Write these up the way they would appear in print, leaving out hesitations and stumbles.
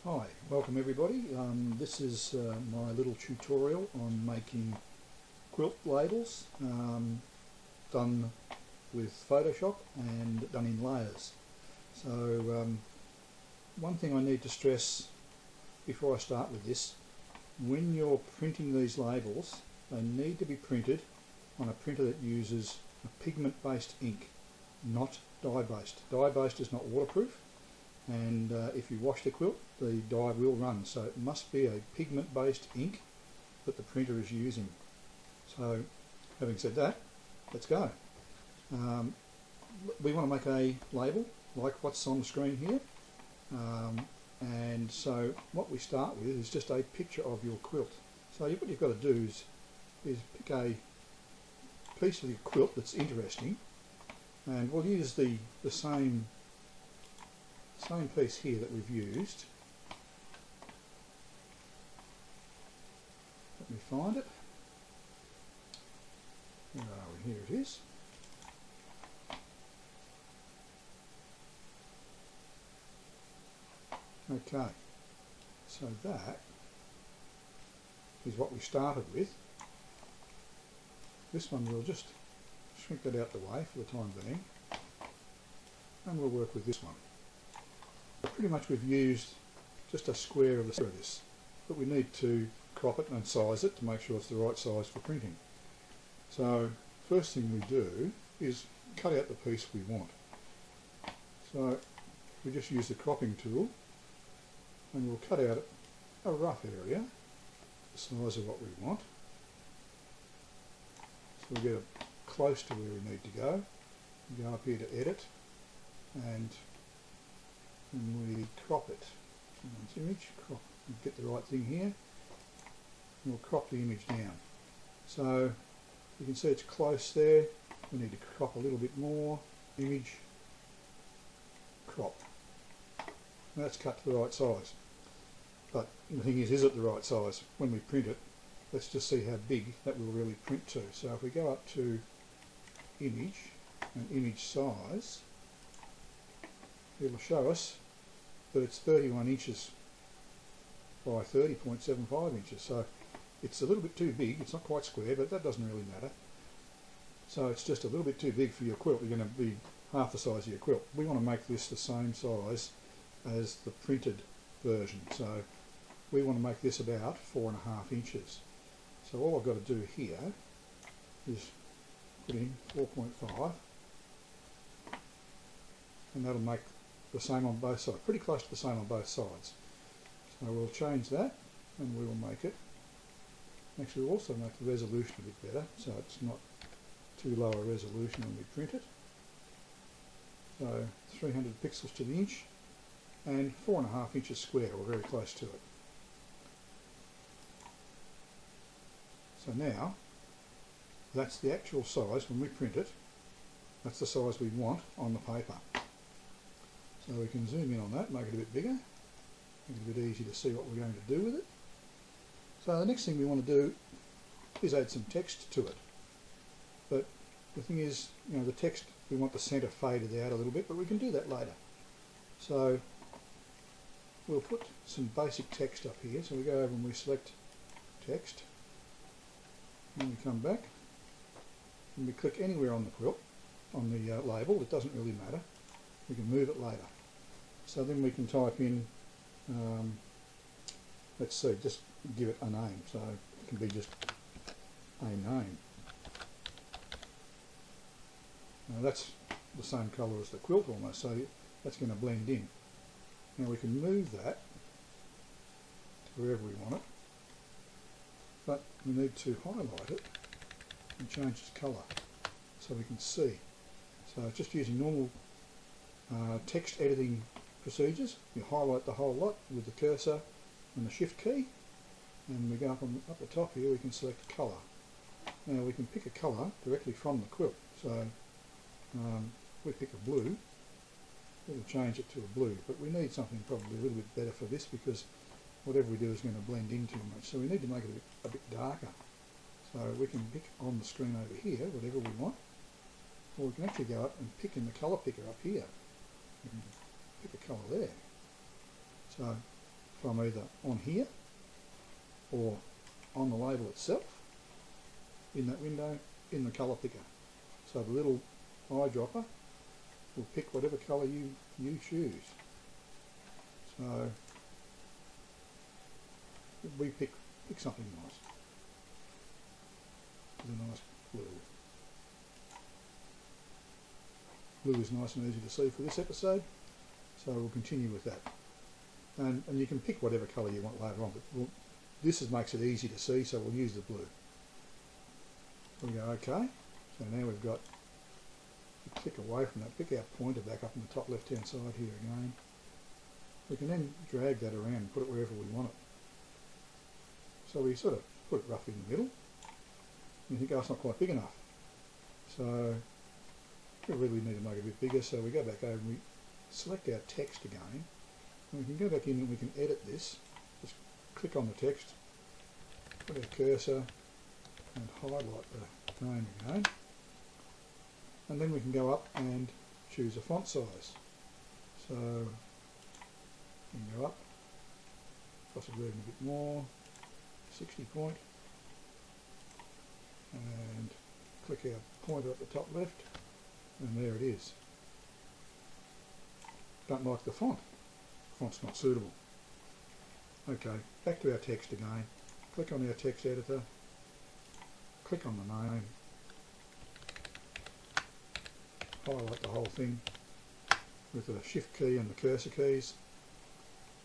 Hi, welcome everybody. This is my little tutorial on making quilt labels done with Photoshop and done in layers. So one thing I need to stress before I start with this, when you're printing these labels, they need to be printed on a printer that uses a pigment-based ink, not dye-based. Dye-based is not waterproof, and if you wash the quilt, the dye will run, so it must be a pigment-based ink that the printer is using. So having said that, let's go. We want to make a label like what's on the screen here, and so what we start with is just a picture of your quilt. So what you've got to do is pick a piece of your quilt that's interesting, and we'll use the same piece here that we've used. Let me find it. Where are we? Here it is. Okay, so that is what we started with. This one we'll just shrink that out the way for the time being, and we'll work with this one. Pretty much we've used just a square of this, but we need to crop it and size it to make sure it's the right size for printing. So first thing we do is cut out the piece we want. So we just use the cropping tool and we'll cut out a rough area, the size of what we want. So we'll get it close to where we need to go. We go up here to edit, and we crop it. Image, crop, get the right thing here, and we'll crop the image down. So you can see it's close there. We need to crop a little bit more. Image, crop. Now that's cut to the right size. But the thing is it the right size? When we print it, let's just see how big that will really print to. So if we go up to image and image size, it'll show us that it's 31 inches by 30.75 inches. So it's a little bit too big. It's not quite square, but that doesn't really matter. So it's just a little bit too big for your quilt. You're going to be half the size of your quilt. We want to make this the same size as the printed version. So we want to make this about 4.5 inches. So all I've got to do here is put in 4.5, and that'll make the same on both sides, pretty close to the same on both sides. So we'll change that and we will make it, actually we'll also make the resolution a bit better, so it's not too low a resolution when we print it. So 300 pixels to the inch and 4.5 inches square, or very close to it. So now that's the actual size when we print it. That's the size we want on the paper. So we can zoom in on that, make it a bit bigger, make it a bit easier to see what we're going to do with it. So the next thing we want to do is add some text to it. But the thing is, you know, the text, we want the centre faded out a little bit, but we can do that later. So we'll put some basic text up here. So we go over and we select text, and we come back and we click anywhere on the quilt, on the label. It doesn't really matter. We can move it later. So then we can type in, let's see, just give it a name. So it can be just a name. Now that's the same colour as the quilt almost, so that's going to blend in. Now we can move that to wherever we want it, but we need to highlight it and change its colour so we can see. So just using normal text editing procedures, you highlight the whole lot with the cursor and the shift key, and we go up the top here, we can select colour. Now we can pick a colour directly from the quilt. So we pick a blue, we'll change it to a blue, but we need something probably a little bit better for this because whatever we do is going to blend in too much, so we need to make it a bit darker. So we can pick on the screen over here whatever we want, or we can actually go up and pick in the colour picker up here. We can pick a colour there. So from either on here or on the label itself in that window in the colour picker. So the little eyedropper will pick whatever colour you choose. So we pick something nice. With a nice blue. Blue is nice and easy to see for this episode, so we'll continue with that. And you can pick whatever colour you want later on, but this makes it easy to see, so we'll use the blue. We go OK, so now we've got, click away from that, pick our pointer back up in the top left hand side here again. We can then drag that around and put it wherever we want it. So we sort of put it roughly in the middle. And you think, oh, it's not quite big enough. So we really need to make it a bit bigger, so we go back over and we select our text again. And we can go back in and we can edit this. Just click on the text, put our cursor and highlight the name again. And then we can go up and choose a font size. So you can go up, possibly even a bit more, 60 point, and click our pointer at the top left, and there it is. Don't like the font. Font's not suitable. Okay, back to our text again. Click on our text editor, click on the name, highlight the whole thing with the shift key and the cursor keys,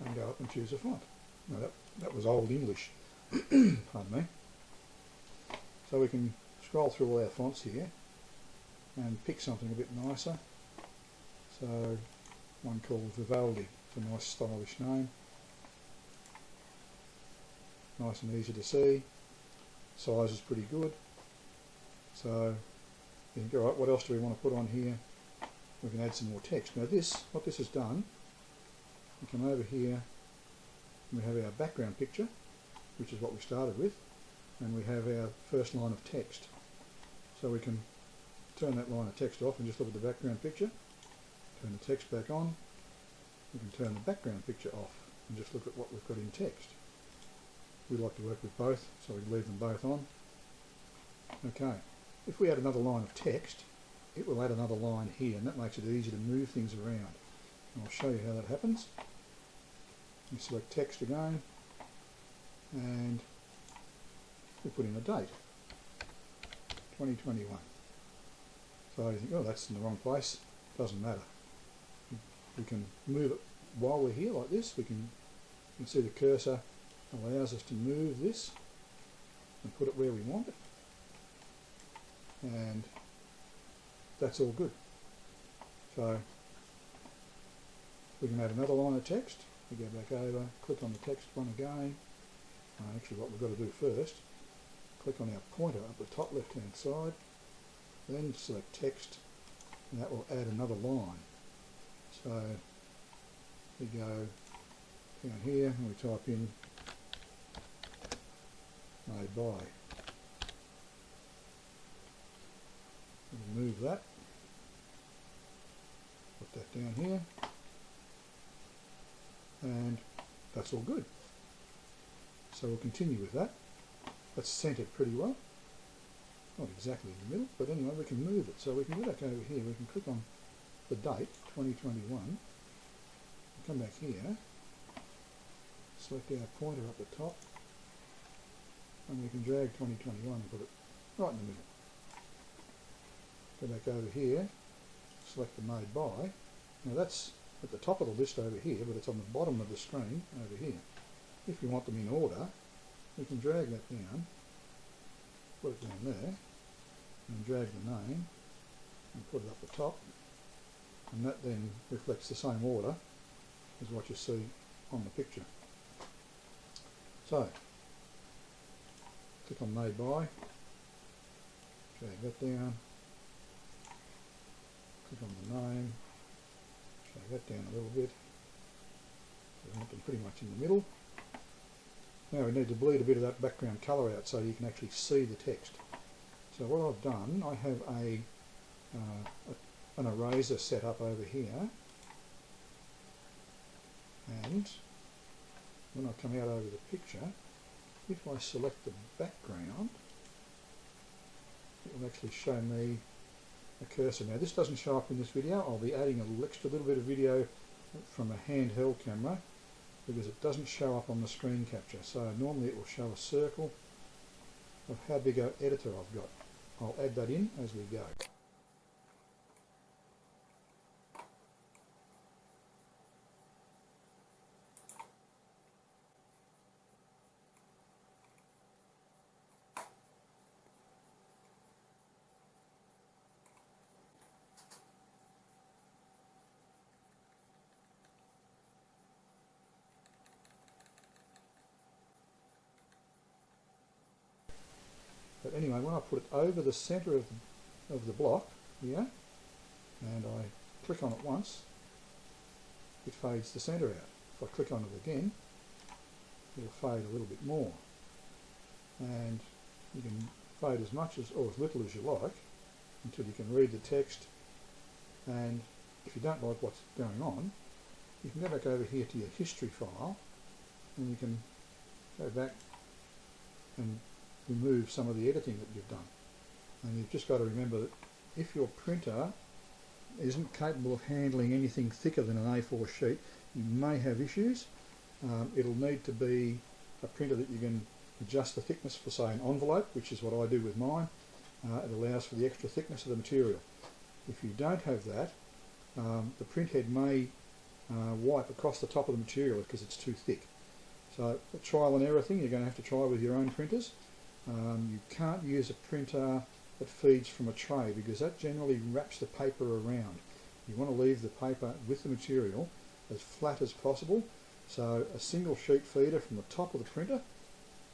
and go up and choose a font. Now that was old English, pardon me. So we can scroll through all our fonts here and pick something a bit nicer. So one called Vivaldi, it's a nice stylish name. Nice and easy to see. Size is pretty good. So you think, alright, what else do we want to put on here? We can add some more text. Now what this has done, we come over here and we have our background picture, which is what we started with, and we have our first line of text. So we can turn that line of text off and just look at the background picture, turn the text back on, we can turn the background picture off and just look at what we've got in text. We like to work with both, so we leave them both on. Okay, if we add another line of text, it will add another line here, and that makes it easy to move things around. And I'll show you how that happens. We select text again, and we put in a date, 2021. So you think, oh, that's in the wrong place. Doesn't matter. We can move it while we're here like this. You can see the cursor allows us to move this and put it where we want it. And that's all good. So we can add another line of text. We go back over, click on the text one again. Actually what we've got to do first, click on our pointer up the top left hand side, then select text, and that will add another line. So we go down here and we type in made by. We'll move that, put that down here, and that's all good. So we'll continue with that. That's centered pretty well. Not exactly in the middle, but anyway, we can move it. So we can go back over here, we can click on the date, 2021, come back here, select our pointer up the top, and we can drag 2021 and put it right in the middle. Go back over here, select the made by. Now that's at the top of the list over here, but it's on the bottom of the screen over here. If we want them in order, we can drag that down, put it down there, and drag the name and put it up the top, and that then reflects the same order as what you see on the picture. So click on made by, drag that down, click on the name, drag that down a little bit. We want them pretty much in the middle. Now we need to bleed a bit of that background colour out so you can actually see the text. So what I've done, I have an eraser set up over here, and when I come out over the picture, if I select the background, it will actually show me a cursor. Now this doesn't show up in this video. I'll be adding a little bit of video from a handheld camera because it doesn't show up on the screen capture. So normally it will show a circle of how big an editor I've got. I'll add that in as we go. But anyway, when I put it over the centre of the block here, and I click on it once, it fades the centre out. If I click on it again, it'll fade a little bit more. And you can fade as much as or as little as you like until you can read the text. And if you don't like what's going on, you can go back over here to your history file and you can go back and remove some of the editing that you've done. And you've just got to remember that if your printer isn't capable of handling anything thicker than an A4 sheet, you may have issues. It'll need to be a printer that you can adjust the thickness for, say, an envelope, which is what I do with mine. It allows for the extra thickness of the material. If you don't have that, the print head may wipe across the top of the material because it's too thick. So a trial and error thing you're going to have to try with your own printers. You can't use a printer that feeds from a tray because that generally wraps the paper around. You want to leave the paper with the material as flat as possible, so a single sheet feeder from the top of the printer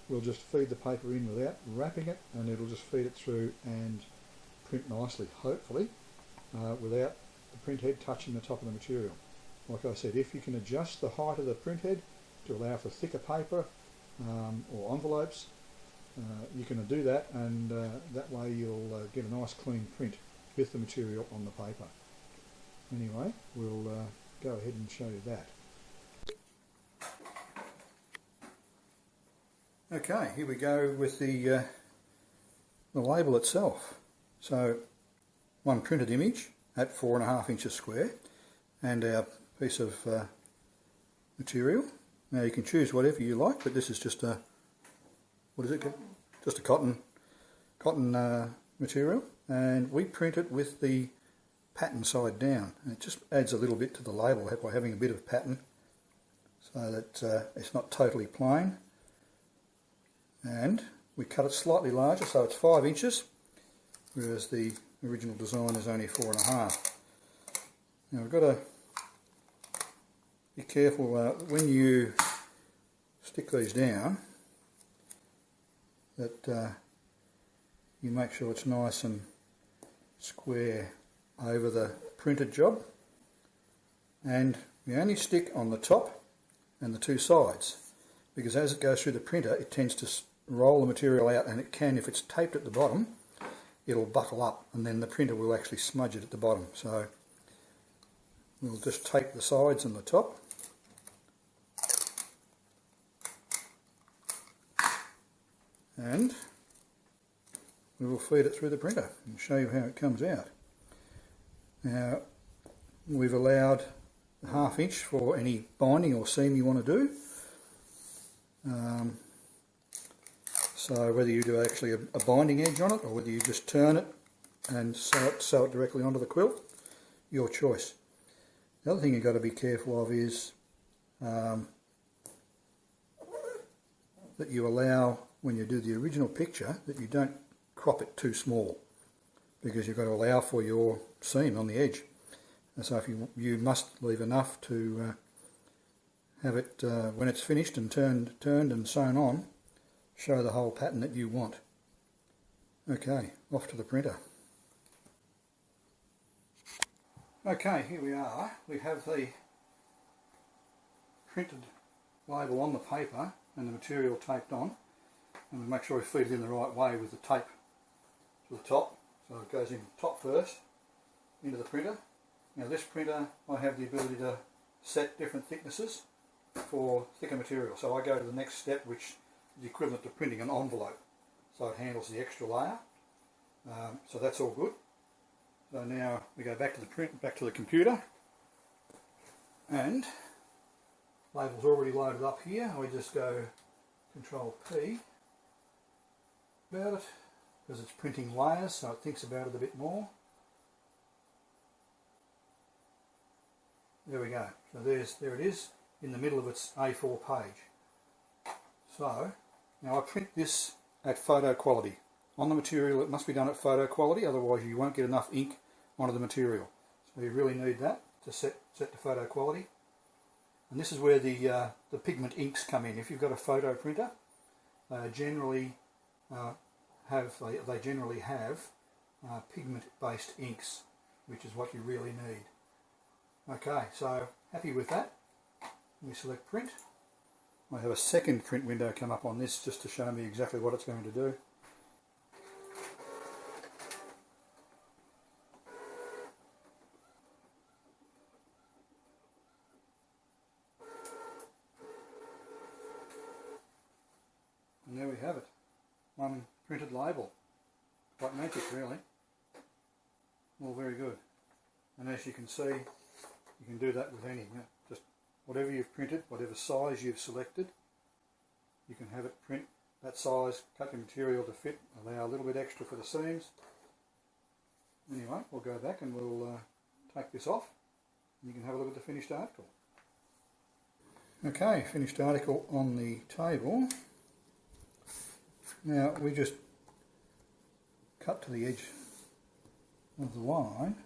will just feed the paper in without wrapping it, and it'll just feed it through and print nicely, hopefully, without the print head touching the top of the material. Like I said, if you can adjust the height of the print head to allow for thicker paper or envelopes, you can do that, and that way you'll get a nice clean print with the material on the paper. Anyway, we'll go ahead and show you that. Okay, here we go with the label itself. So one printed image at 4.5 inches square and our piece of material. Now you can choose whatever you like, but this is just a, what is it? Just a cotton material, and we print it with the pattern side down, and it just adds a little bit to the label by having a bit of pattern so that it's not totally plain. And we cut it slightly larger, so it's 5 inches, whereas the original design is only 4.5. Now we've got to be careful when you stick these down that you make sure it's nice and square over the printed job, and you only stick on the top and the two sides, because as it goes through the printer it tends to roll the material out, and it can, if it's taped at the bottom, it'll buckle up and then the printer will actually smudge it at the bottom. So we'll just tape the sides and the top. And we will feed it through the printer and show you how it comes out. Now we've allowed a 1/2 inch for any binding or seam you want to do. So whether you do actually a binding edge on it or whether you just turn it and sew it directly onto the quilt, your choice. The other thing you've got to be careful of is that you allow, when you do the original picture, that you don't crop it too small, because you've got to allow for your seam on the edge. And so if you must leave enough to have it, when it's finished and turned and sewn on, show the whole pattern that you want. Okay, off to the printer. Okay, here we are. We have the printed label on the paper and the material taped on, and we make sure we feed it in the right way with the tape to the top, so it goes in top first into the printer. Now this printer, I have the ability to set different thicknesses for thicker material. So I go to the next step, which is the equivalent to printing an envelope. So it handles the extra layer. So that's all good. So now we go back to the computer, and label's already loaded up here. We just go Control P about it, because it's printing layers, so it thinks about it a bit more. There we go. So there it is in the middle of its A4 page. So now I print this at photo quality. On the material it must be done at photo quality, otherwise you won't get enough ink onto the material. So you really need that to set to photo quality. And this is where the pigment inks come in. If you've got a photo printer, they generally have pigment-based inks, which is what you really need. Okay, so happy with that. We select print. I have a second print window come up on this just to show me exactly what it's going to do. And there we have it. One printed label. Quite magic, really. All very good. And as you can see, you can do that with any. Just whatever you've printed, whatever size you've selected, you can have it print that size, cut your material to fit, allow a little bit extra for the seams. Anyway, we'll go back and we'll take this off, and you can have a look at the finished article. Okay, finished article on the table. Now we just cut to the edge of the line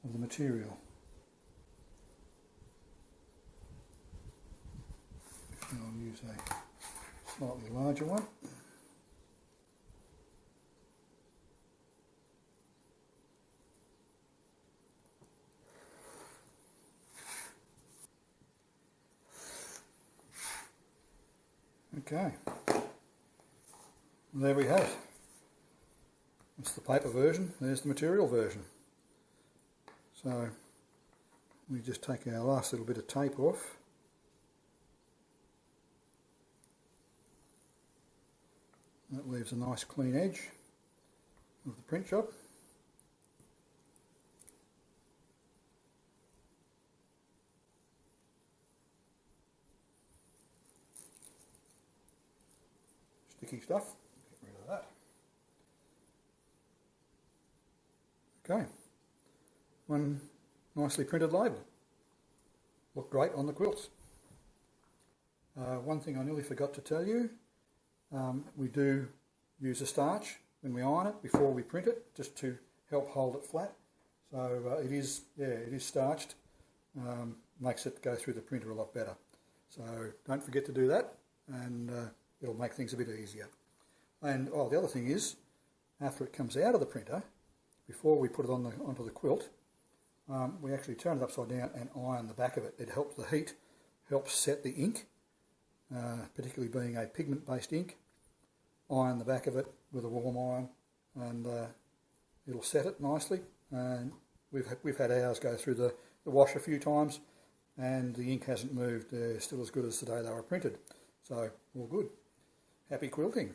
of the material. I'll use a slightly larger one. Okay, there we have it. That's the paper version, there's the material version. So we just take our last little bit of tape off. That leaves a nice clean edge of the print job. Sticky stuff, get rid of that. Okay, one nicely printed label. Look great on the quilts. One thing I nearly forgot to tell you, we do use a starch when we iron it before we print it, just to help hold it flat. So it is starched, makes it go through the printer a lot better. So don't forget to do that, and it'll make things a bit easier. And the other thing is, after it comes out of the printer, before we put it onto the quilt, we actually turn it upside down and iron the back of it. It helps the heat, helps set the ink, particularly being a pigment-based ink. Iron the back of it with a warm iron, and it'll set it nicely. And we've had ours go through the wash a few times, and the ink hasn't moved. They're still as good as the day they were printed. So all good. Happy quilting.